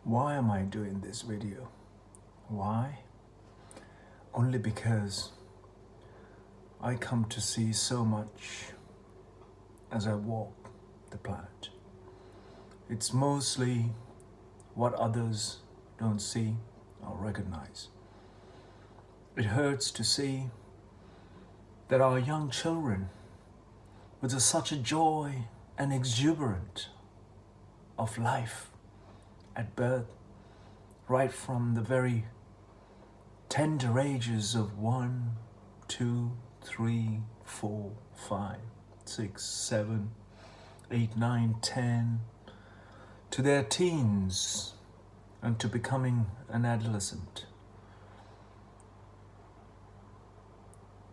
Why am I doing this video? Why? Only because I come to see so much as I walk the planet. It's mostly what others don't see or recognize. It hurts to see that our young children, with such a joy and exuberance of life at birth, right from the very tender ages of 1, 2, 3, 4, 5, 6, 7, 8, 9, 10, to their teens and to becoming an adolescent.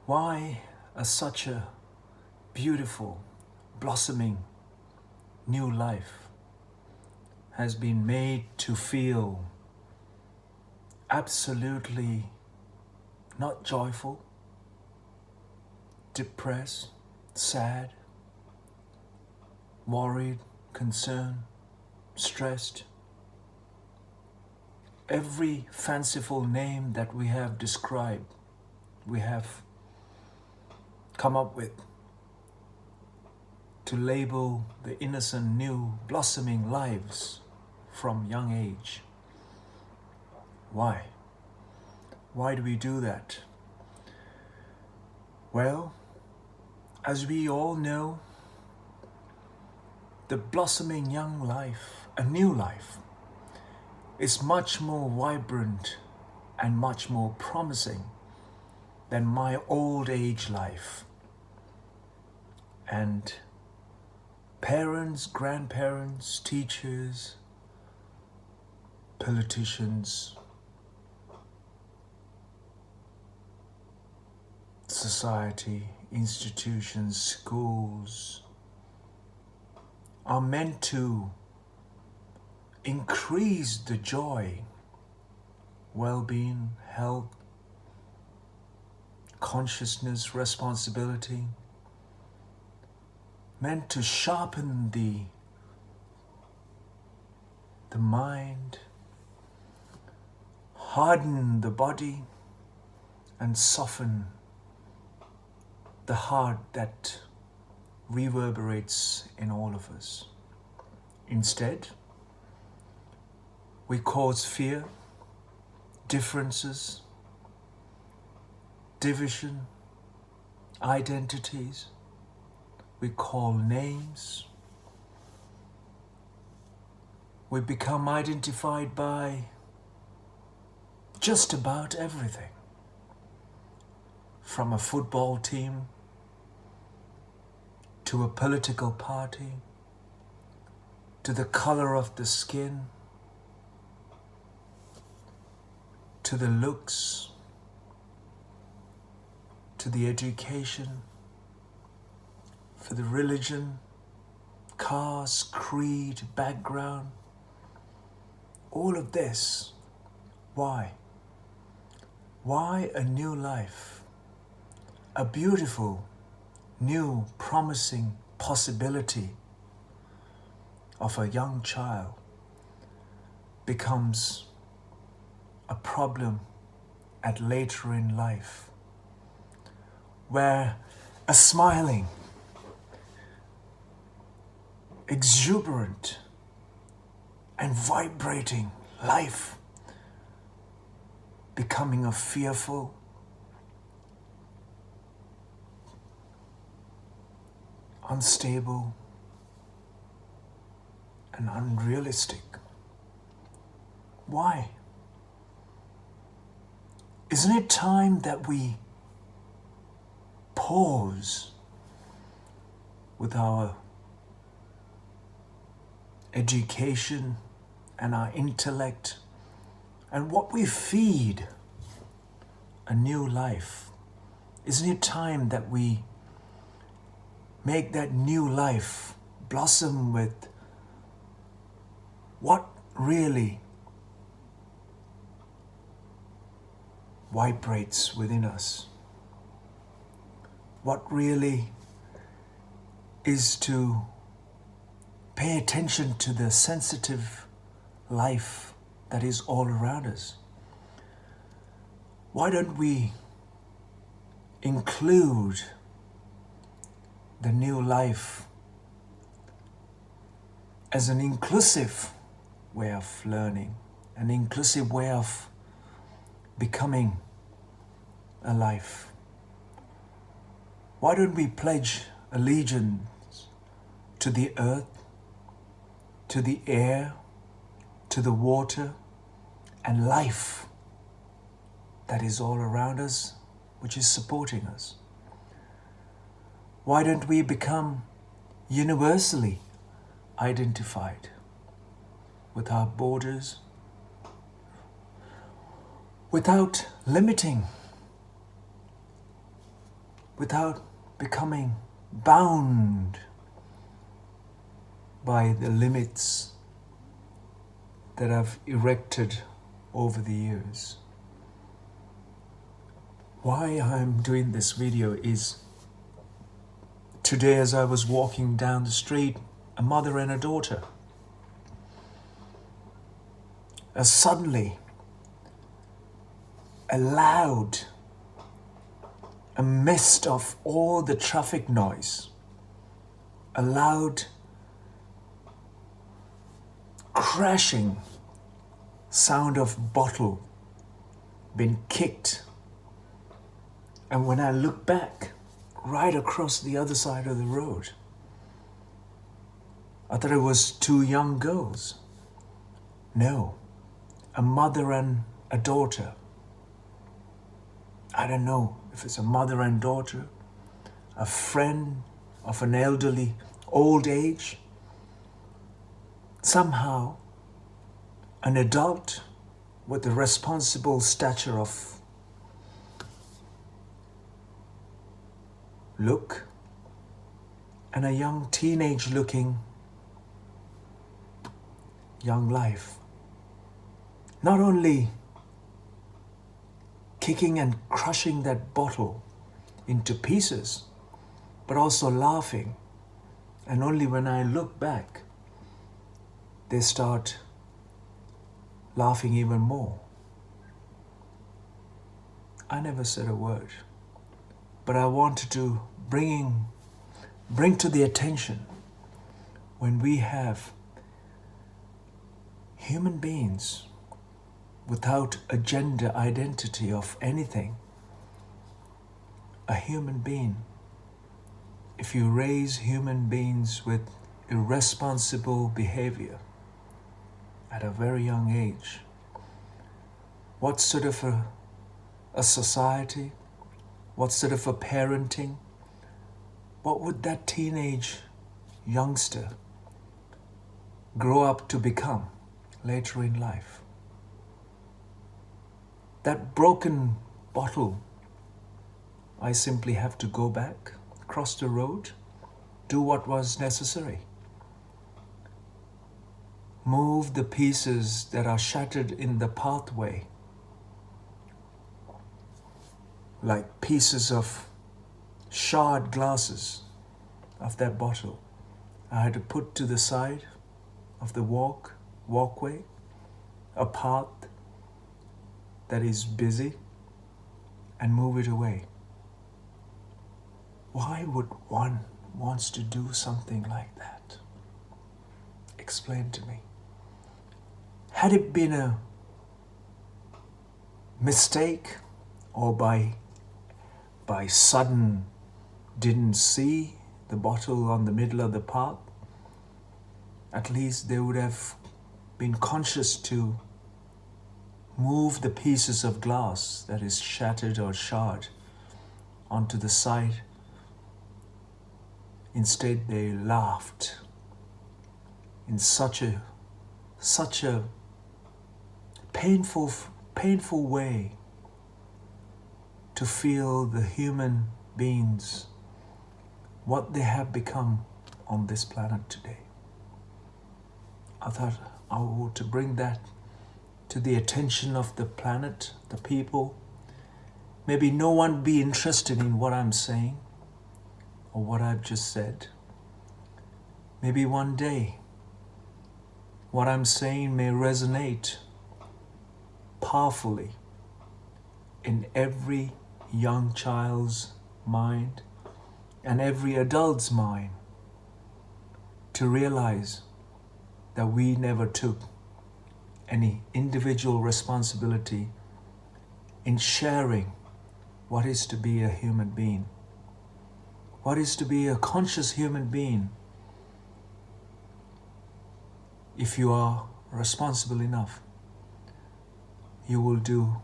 Why such a beautiful, blossoming new life has been made to feel absolutely not joyful, depressed, sad, worried, concerned, stressed. Every fanciful name that we have described, we have come up with to label the innocent, new, blossoming lives from young age. Why? Why do we do that? Well, as we all know, the blossoming young life, a new life, is much more vibrant and much more promising than my old age life. And parents, grandparents, teachers, politicians, society, institutions, schools are meant to increase the joy, well-being, health, consciousness, responsibility, meant to sharpen the mind, harden the body, and soften the heart that reverberates in all of us. Instead, we cause fear, differences, division, identities. We call names. We become identified by just about everything. From a football team to a political party, to the color of the skin, to the looks, to the education, for the religion, caste, creed, background, all of this. Why? Why a new life? A beautiful, new, promising possibility of a young child becomes a problem at later in life, where a smiling, exuberant, and vibrating life becoming a fearful, unstable, and unrealistic. Why? Isn't it time that we pause with our education and our intellect and what we feed a new life? Isn't it time that we make that new life blossom with what really vibrates within us? What really is to pay attention to the sensitive life that is all around us. Why don't we include the new life as an inclusive way of learning, an inclusive way of becoming alive? Why don't we pledge allegiance to the earth, to the air, to the water, and life that is all around us, which is supporting us? Why don't we become universally identified without borders, without limiting, without becoming bound by the limits that I've erected over the years? Why I'm doing this video is today, as I was walking down the street, a mother and a daughter, suddenly a loud, a mist of all the traffic noise, a loud crashing sound of bottle being kicked. And when I look back, right across the other side of the road, I thought it was two young girls. No, a mother and a daughter. I don't know if it's a mother and daughter, a friend of an elderly old age, somehow an adult with the responsible stature of look, and a young teenage looking young life. Not only kicking and crushing that bottle into pieces, but also laughing. And only when I look back, they start laughing even more. I never said a word, but I wanted to bring to the attention, when we have human beings without a gender identity of anything, a human being, if you raise human beings with irresponsible behavior at a very young age, what sort of a society, what sort of a parenting, what would that teenage youngster grow up to become later in life? That broken bottle, I simply have to go back, cross the road, do what was necessary. Move the pieces that are shattered in the pathway, like pieces of shard glasses of that bottle. I had to put to the side of the walkway, a path that is busy, and move it away. Why would one wants to do something like that? Explain to me. Had it been a mistake, or by sudden didn't see the bottle on the middle of the path, at least they would have been conscious to move the pieces of glass that is shattered or shard onto the side. Instead, they laughed in such a painful way to feel the human beings, what they have become on this planet today. I thought I would to bring that to the attention of the planet, the people. Maybe no one be interested in what I'm saying or what I've just said. Maybe one day what I'm saying may resonate powerfully in every young child's mind and every adult's mind to realize that we never took any individual responsibility in sharing what is to be a human being, what is to be a conscious human being. If you are responsible enough, you will do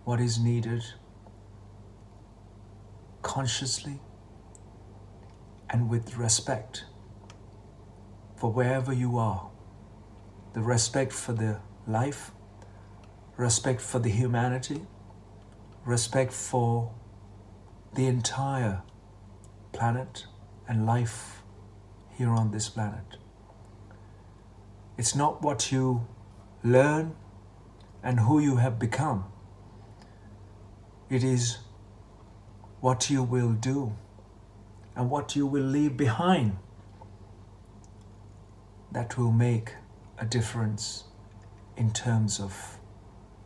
what is needed consciously and with respect for wherever you are. The respect for the life, respect for the humanity, respect for the entire planet and life here on this planet. It's not what you learn and who you have become. It is what you will do and what you will leave behind that will make a difference in terms of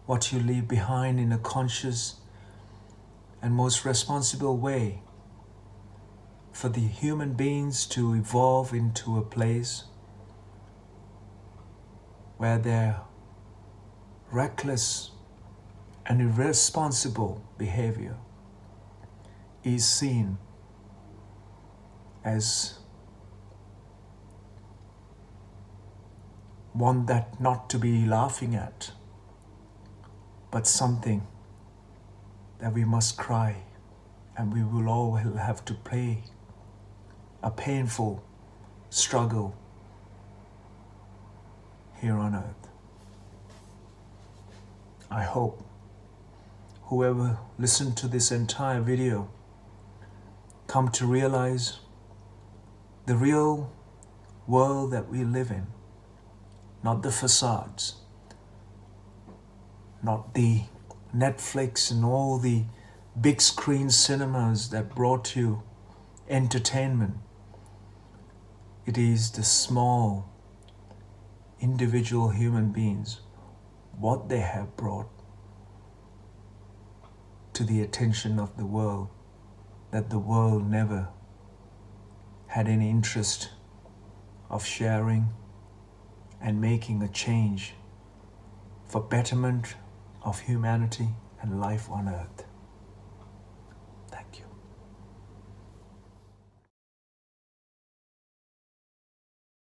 what you leave behind in a conscious and most responsible way for the human beings to evolve into a place where their reckless and irresponsible behavior is seen as one that not to be laughing at, but something that we must cry and we will all have to play a painful struggle here on earth. I hope whoever listened to this entire video come to realize the real world that we live in, not the facades, not the Netflix and all the big screen cinemas that brought you entertainment. It is the small individual human beings, what they have brought to the attention of the world, that the world never had any interest of sharing and making a change for betterment of humanity and life on earth.